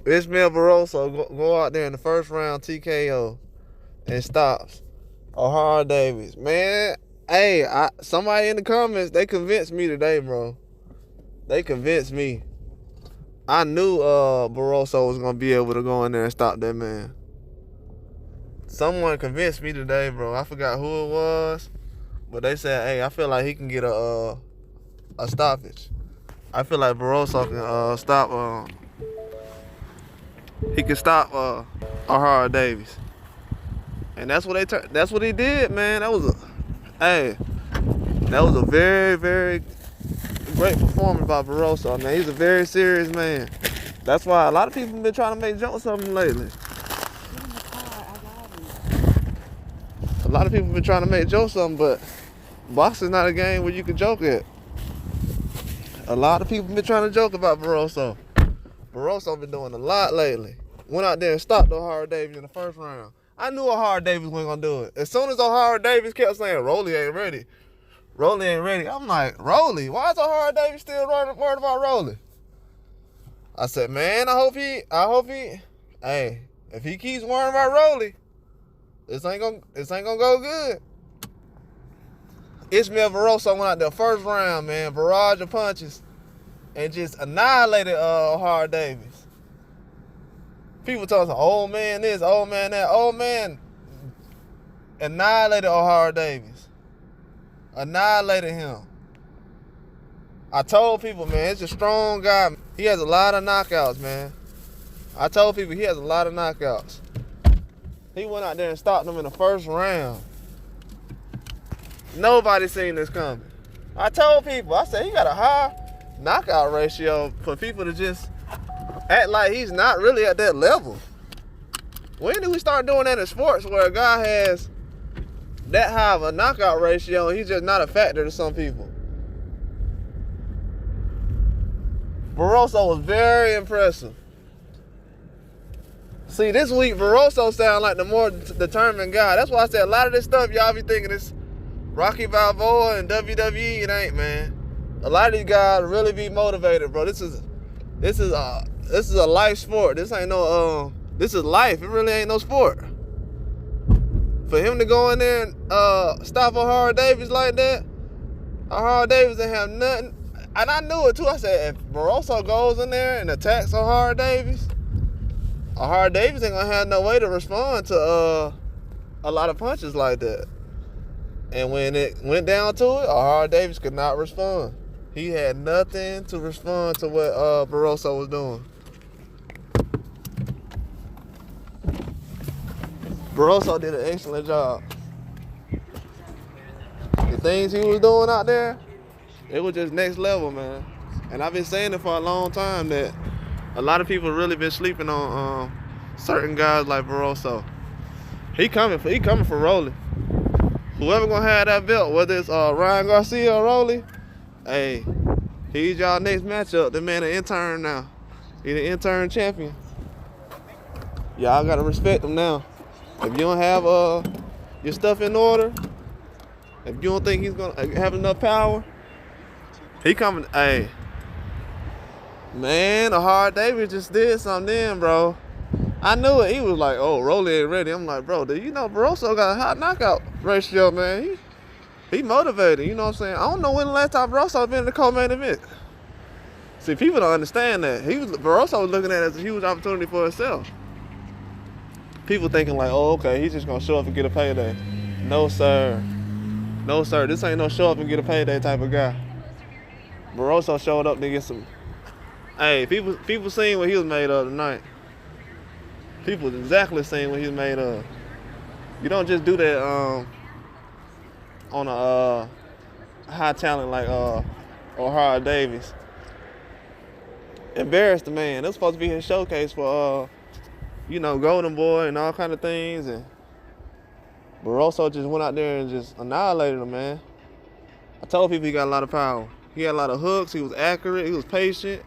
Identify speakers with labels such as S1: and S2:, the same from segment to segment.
S1: Ismael Barroso go out there in the first round TKO and stops O'Hara Davies. Man, hey, somebody in the comments, they convinced me today, bro. They convinced me. I knew Barroso was gonna be able to go in there and stop that man. Someone convinced me today, bro. I forgot who it was, but they said, hey, I feel like he can get a stoppage. I feel like Barroso can stop. He can stop O'Hara Davies, and that's what that's what he did, man. That was a very, very great performance by Barroso, man. He's a very serious man. That's why a lot of people have been trying to make jokes of him lately. A lot of people have been trying to make jokes of him, but boxing's not a game where you can joke at. A lot of people have been trying to joke about Barroso. Barroso been doing a lot lately. Went out there and stopped O'Hara Davies in the first round. I knew O'Hara Davies wasn't gonna do it. As soon as O'Hara Davies kept saying, Rolly ain't ready. Rolly ain't ready. I'm like, Rolly? Why is O'Hara Davies still worried about Rolly? I said, man, I hope he, hey, if he keeps worrying about Rolly, this ain't gonna go good. Ismael Barroso went out there first round, man, barrage of punches, and just annihilated O'Hara Davies. People talking, old man this, old man that. Old man annihilated O'Hara Davies. Annihilated him. I told people, man, it's a strong guy. He has a lot of knockouts, man. I told people he has a lot of knockouts. He went out there and stopped him in the first round. Nobody seen this coming. I told people, I said, he got a high knockout ratio for people to just act like he's not really at that level. When did we start doing that in sports where a guy has that high of a knockout ratio and he's just not a factor to some people? Barroso was very impressive. See, this week, Barroso sound like the more determined guy. That's why I said a lot of this stuff y'all be thinking it's Rocky Balboa and WWE. It ain't, man. A lot of these guys really be motivated, bro. This is a life sport. This ain't no this is life. It really ain't no sport. For him to go in there and stop O'Hara Davies like that, O'Hara Davies didn't have nothing. And I knew it too. I said, if Barroso goes in there and attacks O'Hara Davies ain't gonna have no way to respond to a lot of punches like that. And when it went down to it, O'Hara Davies could not respond. He had nothing to respond to what Barroso was doing. Barroso did an excellent job. The things he was doing out there, it was just next level, man. And I've been saying it for a long time that a lot of people really been sleeping on certain guys like Barroso. He coming for Rolly. Whoever gonna have that belt, whether it's Ryan Garcia or Rolly, hey, he's y'all next matchup. The man an intern now. He the intern champion. Y'all gotta respect him now. If you don't have your stuff in order, if you don't think he's gonna have enough power, he coming. Hey, man, O'Hara Davies just did something then, bro. I knew it. He was like, oh, Rolly ain't ready. I'm like, bro, do you know Barroso got a high knockout ratio, man? He motivated, you know what I'm saying? I don't know when the last time Barroso been in the co-main event. See, people don't understand that. Barroso was looking at it as a huge opportunity for himself. People thinking like, oh, okay, he's just gonna show up and get a payday. No, sir. No, sir. This ain't no show up and get a payday type of guy. Barroso showed up to get some. Hey, people seen what he was made of tonight. People exactly seen what he was made of. You don't just do that on a high talent like O'Hara Davies. Embarrassed the man. It was supposed to be his showcase for Golden Boy and all kind of things, and Barroso just went out there and just annihilated him, man. I told people he got a lot of power. He had a lot of hooks. He was accurate. He was patient.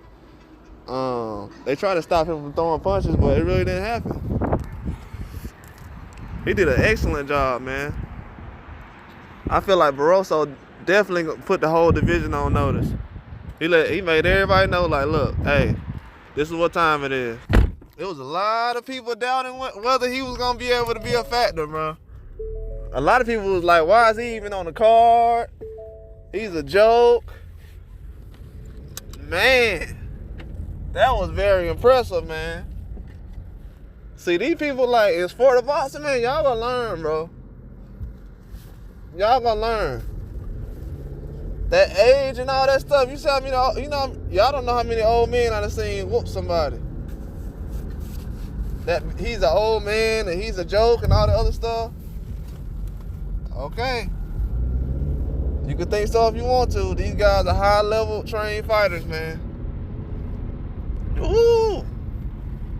S1: They tried to stop him from throwing punches, but it really didn't happen. He did an excellent job, man. I feel like Barroso definitely put the whole division on notice. He made everybody know, like, look, hey, this is what time it is. There was a lot of people doubting whether he was gonna be able to be a factor, bro. A lot of people was like, why is he even on the card? He's a joke. Man, that was very impressive, man. See, these people like, in sport of boxing, man, y'all gonna learn, bro. Y'all gonna learn. That age and all that stuff, you see how many, y'all don't know how many old men I done seen whoop somebody. That he's an old man and he's a joke and all the other stuff. Okay. You can think so if you want to. These guys are high-level trained fighters, man. Ooh.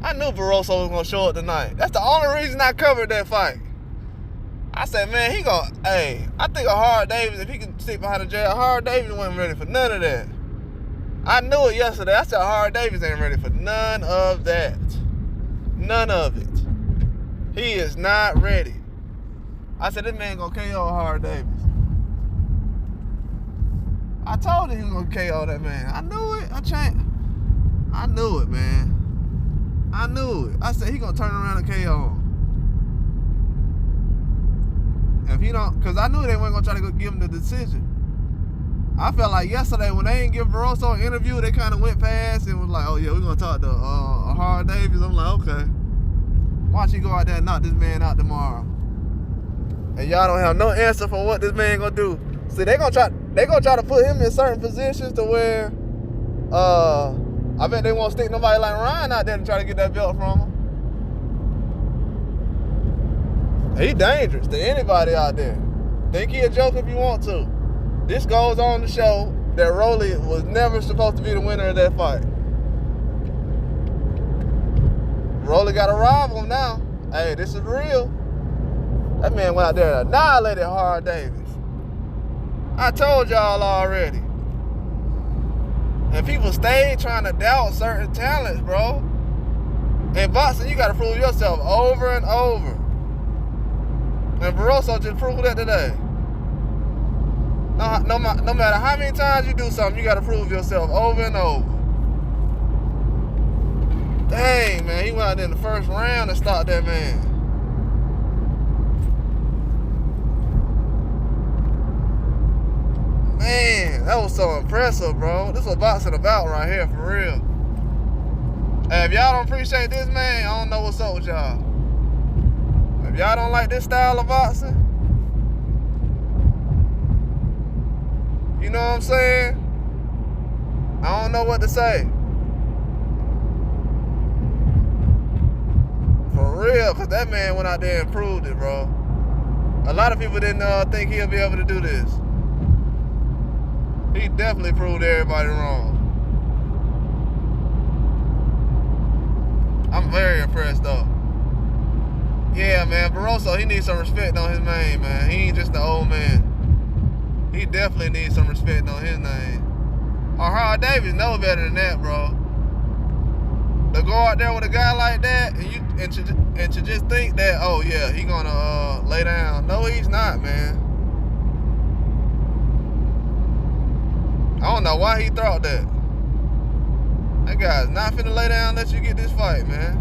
S1: I knew Barroso was going to show up tonight. That's the only reason I covered that fight. I said, man, I think a Hard Davies, if he can sit behind the jail, Hard Davies wasn't ready for none of that. I knew it yesterday. I said Hard Davies ain't ready for none of that. None of it. He is not ready. I said, this man gonna KO Hard Davies. I told him he was gonna KO that man. I knew it. I knew it, man. I knew it. I said, he gonna turn around and KO him. If he don't, because I knew they weren't gonna try to go give him the decision. I felt like yesterday when they didn't give Barroso an interview, they kind of went past and was like, oh yeah, we're gonna talk to Hard Davies. I'm like, okay. Watch he go out there and knock this man out tomorrow. And y'all don't have no answer for what this man gonna do. See, they gonna try to put him in certain positions to where I bet they won't stick nobody like Ryan out there to try to get that belt from him. He dangerous to anybody out there. Think he a joke if you want to. This goes on to show that Rolly was never supposed to be the winner of that fight. Rolly got a rival now. Hey, this is real. That man went out there and annihilated Hard Davies. I told y'all already. And people stay trying to doubt certain talents, bro. In boxing, you got to prove yourself over and over. And Barroso just proved that today. No matter how many times you do something, you got to prove yourself over and over. Dang, man, he went out there in the first round and stopped that man. Man, that was so impressive, bro. This is what boxing about right here, for real. Hey, if y'all don't appreciate this, man, I don't know what's up with y'all. If y'all don't like this style of boxing, you know what I'm saying? I don't know what to say. For real, because that man went out there and proved it, bro. A lot of people didn't think he'll be able to do this. He definitely proved everybody wrong. I'm very impressed, though. Yeah, man, Barroso, he needs some respect on his name, man. He ain't just the old man. He definitely needs some respect on his name. Hard Davies know better than that, bro. To go out there with a guy like that and to just think that, oh yeah, he gonna lay down. No, he's not, man. I don't know why he thought that. That guy's not finna lay down and let you get this fight, man.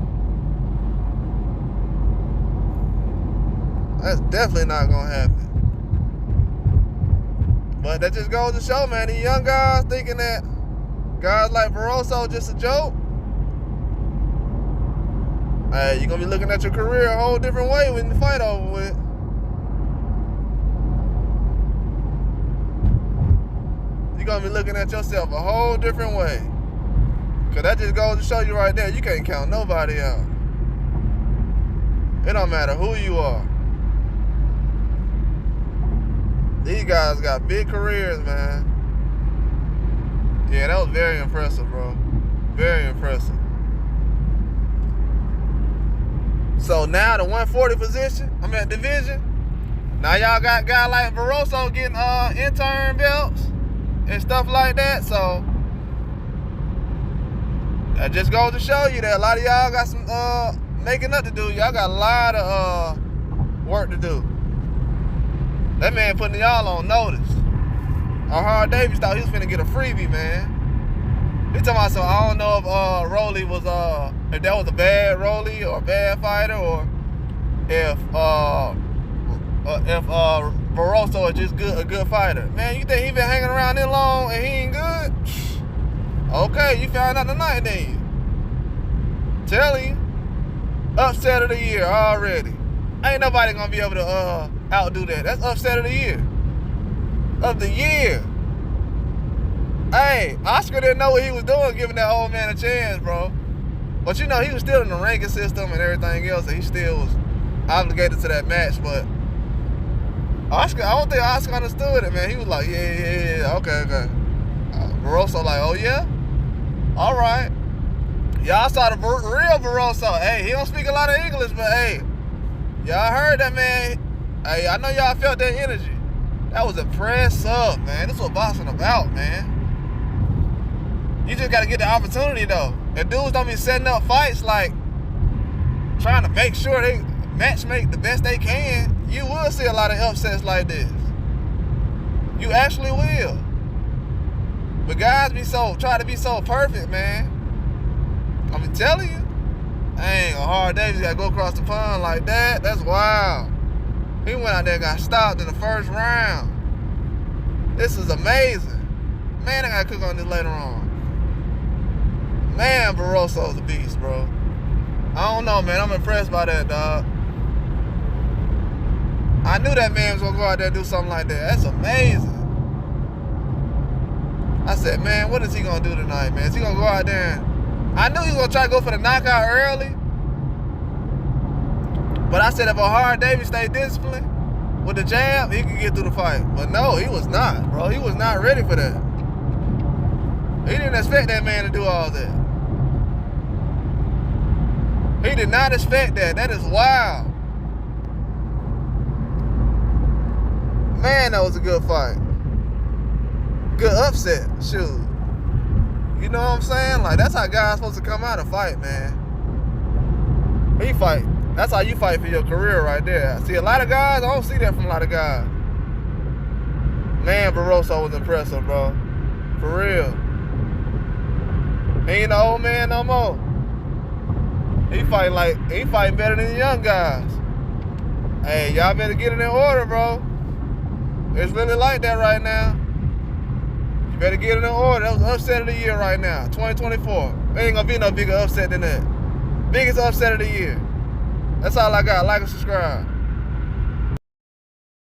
S1: That's definitely not gonna happen. But that just goes to show, man, these young guys thinking that guys like Barroso just a joke. Hey, you're gonna be looking at your career a whole different way when the fight over with. You're gonna be looking at yourself a whole different way. Cause that just goes to show you right there, you can't count nobody out. It don't matter who you are. These guys got big careers, man. Yeah, that was very impressive, bro. Very impressive. So now the 140 division. Now y'all got a guy like Barroso getting interim belts and stuff like that. So that just goes to show you that a lot of y'all got some making up to do. Y'all got a lot of work to do. That man putting y'all on notice. Hard Davies thought he was finna get a freebie, man. He talking about, so I don't know if Rolly was if that was a bad Rolly or a bad fighter, or if Barroso is just a good fighter. Man, you think he been hanging around this long and he ain't good? Okay, you found out tonight, then you. Telling you. Upset of the year already. Ain't nobody gonna be able to outdo that. That's upset of the year. Of the year. Hey, Oscar didn't know what he was doing giving that old man a chance, bro. But you know, he was still in the ranking system and everything else, and he still was obligated to that match. But Oscar, I don't think Oscar understood it, man. He was like, yeah, okay. Barroso like, oh yeah? All right. Y'all saw the real Barroso. Hey, he don't speak a lot of English, but hey, y'all heard that, man. Hey, I know y'all felt that energy. That was impressive, man. That's what boxing about, man. You just gotta get the opportunity, though. And dudes don't be setting up fights like trying to make sure they match make the best they can. You will see a lot of upsets like this. You actually will. But guys try to be so perfect, man. I'm telling you, dang, a hard Davies gotta go across the pond like that. That's wild. He went out there and got stopped in the first round. This is amazing. Man, I gotta cook on this later on. Man, Barroso's a beast, bro. I don't know, man. I'm impressed by that, dog. I knew that man was gonna go out there and do something like that. That's amazing. I said, man, what is he gonna do tonight, man? Is he gonna go out there and... I knew he was gonna try to go for the knockout early. But I said if a hard Davies stayed disciplined with the jab, he could get through the fight. But no, he was not, bro. He was not ready for that. He didn't expect that man to do all that. He did not expect that. That is wild. Man, that was a good fight. Good upset, shoot. You know what I'm saying? Like, that's how guys supposed to come out and fight, man. He fight. That's how you fight for your career right there. See, a lot of guys, I don't see that from a lot of guys. Man, Barroso was impressive, bro. For real. He ain't an old man no more. He fighting better than the young guys. Hey, y'all better get it in order, bro. It's really like that right now. You better get it in order. That was upset of the year right now, 2024. There ain't gonna be no bigger upset than that. Biggest upset of the year. That's all I got. Like and subscribe.